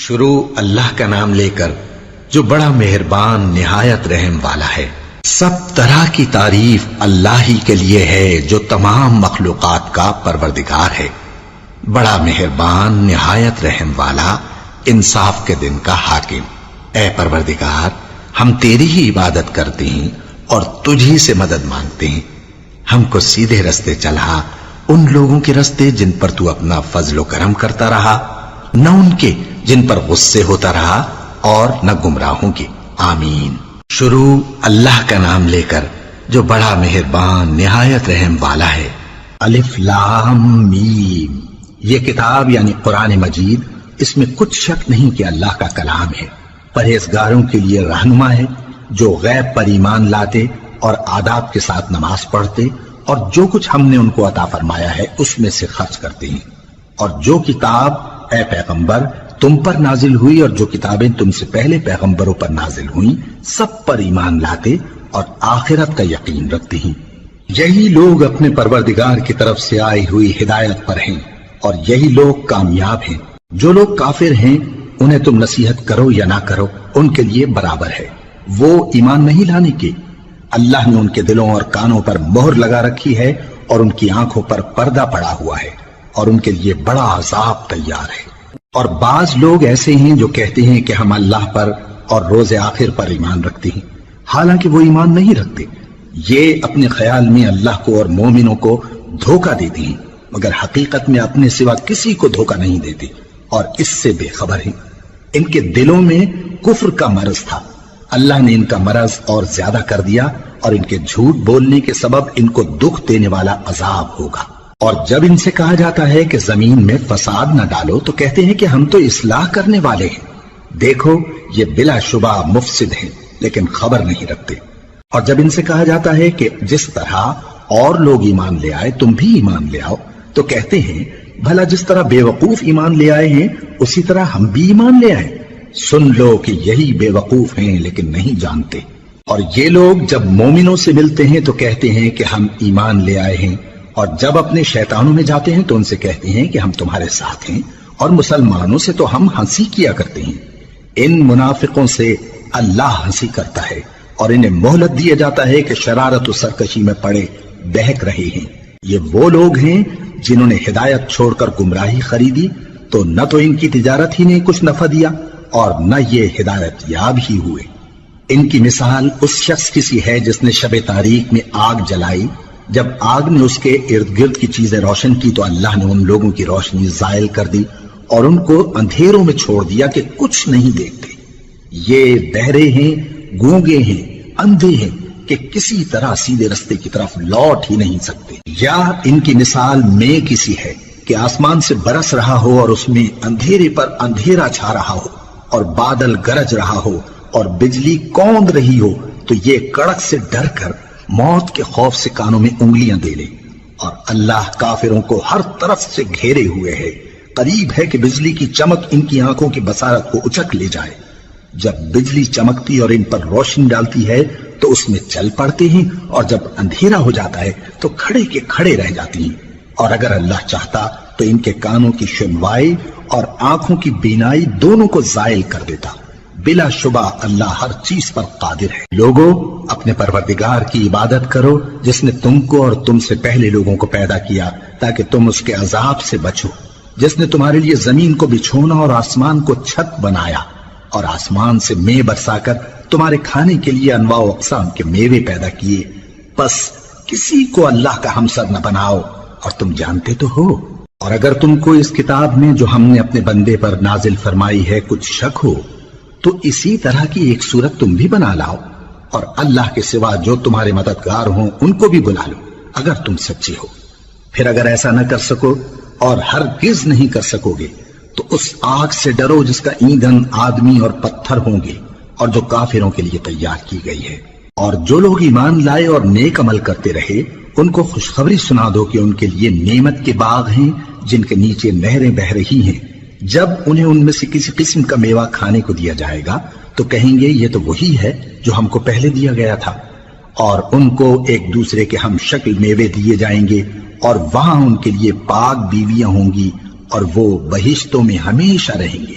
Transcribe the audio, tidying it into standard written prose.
شروع اللہ کا نام لے کر جو بڑا مہربان نہایت رحم والا ہے۔ سب طرح کی تعریف اللہ ہی کے لیے ہے جو تمام مخلوقات کا پروردگار ہے، بڑا مہربان نہایت رحم والا، انصاف کے دن کا حاکم۔ اے پروردگار، ہم تیری ہی عبادت کرتے ہیں اور تجھی سے مدد مانگتے ہیں۔ ہم کو سیدھے رستے چلا، ان لوگوں کے رستے جن پر تو اپنا فضل و کرم کرتا رہا، نہ ان کے جن پر غصے ہوتا رہا، اور نہ گمراہوں کے۔ آمین۔ شروع اللہ کا نام لے کر جو بڑا مہربان نہایت رحم والا ہے۔ الف لام میم۔ یہ کتاب یعنی قرآن مجید، اس میں کچھ شک نہیں کہ اللہ کا کلام ہے، پرہیزگاروں کے لیے رہنما ہے، جو غیب پر ایمان لاتے اور آداب کے ساتھ نماز پڑھتے اور جو کچھ ہم نے ان کو عطا فرمایا ہے اس میں سے خرچ کرتے ہیں، اور جو کتاب اے پیغمبر تم پر نازل ہوئی اور جو کتابیں تم سے پہلے پیغمبروں پر نازل ہوئیں سب پر ایمان لاتے اور آخرت کا یقین رکھتے ہیں۔ یہی لوگ اپنے پروردگار کی طرف سے آئی ہوئی ہدایت پر ہیں اور یہی لوگ کامیاب ہیں۔ جو لوگ کافر ہیں انہیں تم نصیحت کرو یا نہ کرو ان کے لیے برابر ہے، وہ ایمان نہیں لانے کے۔ اللہ نے ان کے دلوں اور کانوں پر مہر لگا رکھی ہے اور ان کی آنکھوں پر پردہ پڑا ہوا ہے اور ان کے لیے بڑا عذاب تیار ہے۔ اور بعض لوگ ایسے ہیں جو کہتے ہیں کہ ہم اللہ پر اور روز آخر پر ایمان رکھتے ہیں، حالانکہ وہ ایمان نہیں رکھتے۔ یہ اپنے خیال میں اللہ کو اور مومنوں کو دھوکہ دیتے ہیں، مگر حقیقت میں اپنے سوا کسی کو دھوکہ نہیں دیتے اور اس سے بے خبر ہیں۔ ان کے دلوں میں کفر کا مرض تھا، اللہ نے ان کا مرض اور زیادہ کر دیا اور ان کے جھوٹ بولنے کے سبب ان کو دکھ دینے والا عذاب ہوگا۔ اور جب ان سے کہا جاتا ہے کہ زمین میں فساد نہ ڈالو تو کہتے ہیں کہ ہم تو اصلاح کرنے والے ہیں۔ دیکھو یہ بلا شبہ مفسد ہیں لیکن خبر نہیں رکھتے۔ اور جب ان سے کہا جاتا ہے کہ جس طرح اور لوگ ایمان لے آئے تم بھی ایمان لے آؤ تو کہتے ہیں بھلا جس طرح بے وقوف ایمان لے آئے ہیں اسی طرح ہم بھی ایمان لے آئے۔ سن لو کہ یہی بے وقوف ہیں لیکن نہیں جانتے۔ اور یہ لوگ جب مومنوں سے ملتے ہیں تو کہتے ہیں کہ ہم ایمان لے آئے ہیں، اور جب اپنے شیطانوں میں جاتے ہیں تو ان سے کہتے ہیں کہ ہم تمہارے ساتھ ہیں، اور مسلمانوں سے تو ہم ہنسی کیا کرتے ہیں۔ ان منافقوں سے اللہ ہنسی کرتا ہے اور انہیں مہلت دیا جاتا ہے کہ شرارت و سرکشی میں پڑے بہک رہے ہیں۔ یہ وہ لوگ ہیں جنہوں نے ہدایت چھوڑ کر گمراہی خریدی تو نہ تو ان کی تجارت ہی نے کچھ نفع دیا اور نہ یہ ہدایت یاب ہی ہوئے۔ ان کی مثال اس شخص کی سی ہے جس نے شب تاریک میں آگ جلائی، جب آگ نے اس کے ارد گرد کی چیزیں روشن کی تو اللہ نے ان لوگوں کی روشنی زائل کر دی اور ان کو اندھیروں میں چھوڑ دیا کہ کچھ نہیں دیکھتے۔ یہ بہرے ہیں، گونگے ہیں، اندھے ہیں کہ کسی طرح سیدھے رستے کی طرف لوٹ ہی نہیں سکتے۔ یا ان کی مثال میں کسی ہے کہ آسمان سے برس رہا ہو اور اس میں اندھیرے پر اندھیرا چھا رہا ہو اور بادل گرج رہا ہو اور بجلی کوند رہی ہو تو یہ کڑک سے ڈر کر موت کے خوف سے کانوں میں انگلیاں دے لے۔ اور اللہ کافروں کو ہر طرف سے گھیرے ہوئے ہے، قریب ہے کہ بجلی کی چمک ان کی آنکھوں کی بصارت کو اچک لے جائے۔ جب بجلی چمکتی اور ان پر روشنی ڈالتی ہے تو اس میں چل پڑتے ہیں، اور جب اندھیرا ہو جاتا ہے تو کھڑے کے کھڑے رہ جاتی ہیں۔ اور اگر اللہ چاہتا تو ان کے کانوں کی سنوائی اور آنکھوں کی بینائی دونوں کو زائل کر دیتا۔ بلا شبہ اللہ ہر چیز پر قادر ہے۔ لوگوں، اپنے پروردگار کی عبادت کرو جس نے تم کو اور تم سے پہلے لوگوں کو پیدا کیا تاکہ تم اس کے عذاب سے بچو، جس نے تمہارے لیے زمین کو بچھونا اور آسمان کو چھت بنایا اور آسمان سے مے برسا کر تمہارے کھانے کے لیے انواع و اقسام کے میوے پیدا کیے۔ بس کسی کو اللہ کا ہمسر نہ بناؤ، اور تم جانتے تو ہو۔ اور اگر تم کو اس کتاب میں جو ہم نے اپنے بندے پر نازل فرمائی ہے کچھ شک ہو تو اسی طرح کی ایک صورت تم بھی بنا لاؤ، اور اللہ کے سوا جو تمہارے مددگار ہوں ان کو بھی بلا لو اگر تم سچے ہو۔ پھر اگر ایسا نہ کر سکو اور ہرگز نہیں کر سکو گے تو اس آگ سے ڈرو جس کا ایندھن آدمی اور پتھر ہوں گے اور جو کافروں کے لیے تیار کی گئی ہے۔ اور جو لوگ ایمان لائے اور نیک عمل کرتے رہے ان کو خوشخبری سنا دو کہ ان کے لیے نعمت کے باغ ہیں جن کے نیچے نہریں بہ رہی ہیں۔ جب انہیں ان میں سے کسی قسم کا میوہ کھانے کو دیا جائے گا تو کہیں گے یہ تو وہی ہے جو ہم کو پہلے دیا گیا تھا، اور ان کو ایک دوسرے کے ہم شکل میوے دیے جائیں گے، اور وہاں ان کے لیے پاک بیویاں ہوں گی اور وہ بہشتوں میں ہمیشہ رہیں گے۔